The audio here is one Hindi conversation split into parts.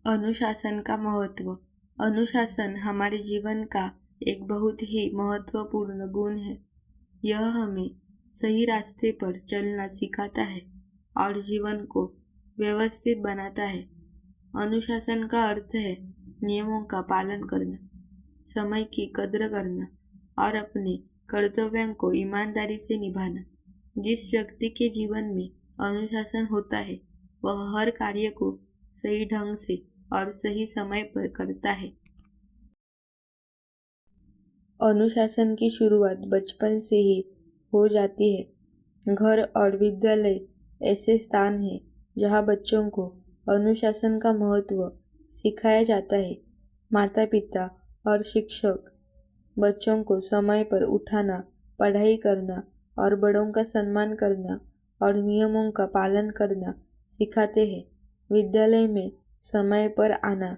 अनुशासन का महत्व। अनुशासन हमारे जीवन का एक बहुत ही महत्वपूर्ण गुण है। यह हमें सही रास्ते पर चलना सिखाता है और जीवन को व्यवस्थित बनाता है। अनुशासन का अर्थ है नियमों का पालन करना, समय की कद्र करना और अपने कर्तव्यों को ईमानदारी से निभाना। जिस व्यक्ति के जीवन में अनुशासन होता है वह हर कार्य को सही ढंग से और सही समय पर करता है। अनुशासन की शुरुआत बचपन से ही हो जाती है। घर और विद्यालय ऐसे स्थान हैं जहाँ बच्चों को अनुशासन का महत्व सिखाया जाता है। माता पिता और शिक्षक बच्चों को समय पर उठाना, पढ़ाई करना और बड़ों का सम्मान करना और नियमों का पालन करना सिखाते हैं। विद्यालय में समय पर आना,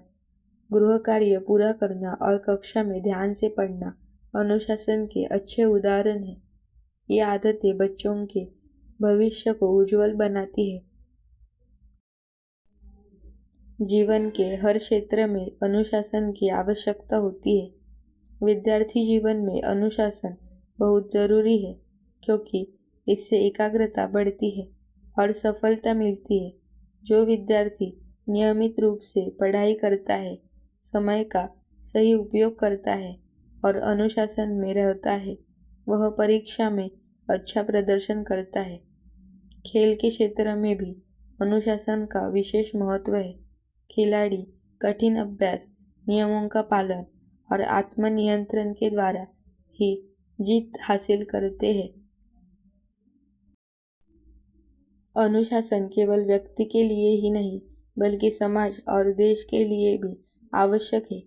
गृह कार्य पूरा करना और कक्षा में ध्यान से पढ़ना अनुशासन के अच्छे उदाहरण हैं। ये आदतें बच्चों के भविष्य को उज्जवल बनाती है। जीवन के हर क्षेत्र में अनुशासन की आवश्यकता होती है। विद्यार्थी जीवन में अनुशासन बहुत जरूरी है क्योंकि इससे एकाग्रता बढ़ती है और सफलता मिलती है। जो विद्यार्थी नियमित रूप से पढ़ाई करता है, समय का सही उपयोग करता है और अनुशासन में रहता है, वह परीक्षा में अच्छा प्रदर्शन करता है। खेल के क्षेत्र में भी अनुशासन का विशेष महत्व है। खिलाड़ी कठिन अभ्यास, नियमों का पालन और आत्मनियंत्रण के द्वारा ही जीत हासिल करते हैं। अनुशासन केवल व्यक्ति के लिए ही नहीं बल्कि समाज और देश के लिए भी आवश्यक है।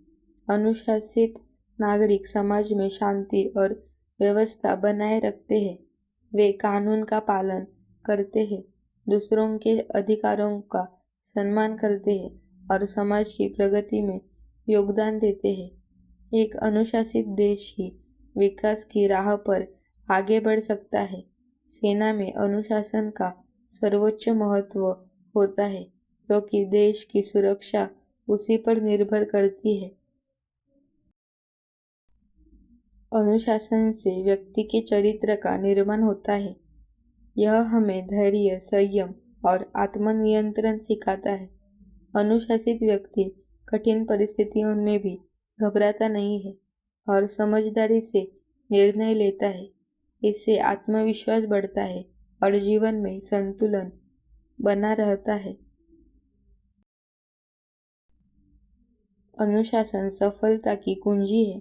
अनुशासित नागरिक समाज में शांति और व्यवस्था बनाए रखते हैं। वे कानून का पालन करते हैं, दूसरों के अधिकारों का सम्मान करते हैं और समाज की प्रगति में योगदान देते हैं। एक अनुशासित देश ही विकास की राह पर आगे बढ़ सकता है। सेना में अनुशासन का सर्वोच्च महत्व होता है क्योंकि देश की सुरक्षा उसी पर निर्भर करती है। अनुशासन से व्यक्ति के चरित्र का निर्माण होता है। यह हमें धैर्य, संयम और आत्मनियंत्रण सिखाता है। अनुशासित व्यक्ति कठिन परिस्थितियों में भी घबराता नहीं है और समझदारी से निर्णय लेता है। इससे आत्मविश्वास बढ़ता है और जीवन में संतुलन बना रहता है। अनुशासन सफलता की कुंजी है।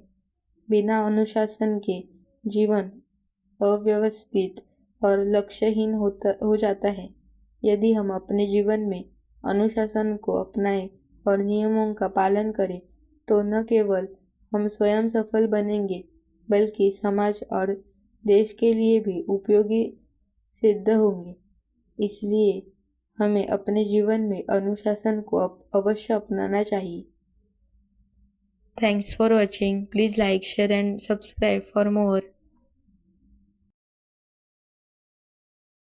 बिना अनुशासन के जीवन अव्यवस्थित और लक्ष्यहीन हो जाता है। यदि हम अपने जीवन में अनुशासन को अपनाएं और नियमों का पालन करें तो न केवल हम स्वयं सफल बनेंगे बल्कि समाज और देश के लिए भी उपयोगी सिद्ध होंगे। इसलिए हमें अपने जीवन में अनुशासन को अवश्य अपनाना चाहिए। Thanks for watching. Please like, share and subscribe for more.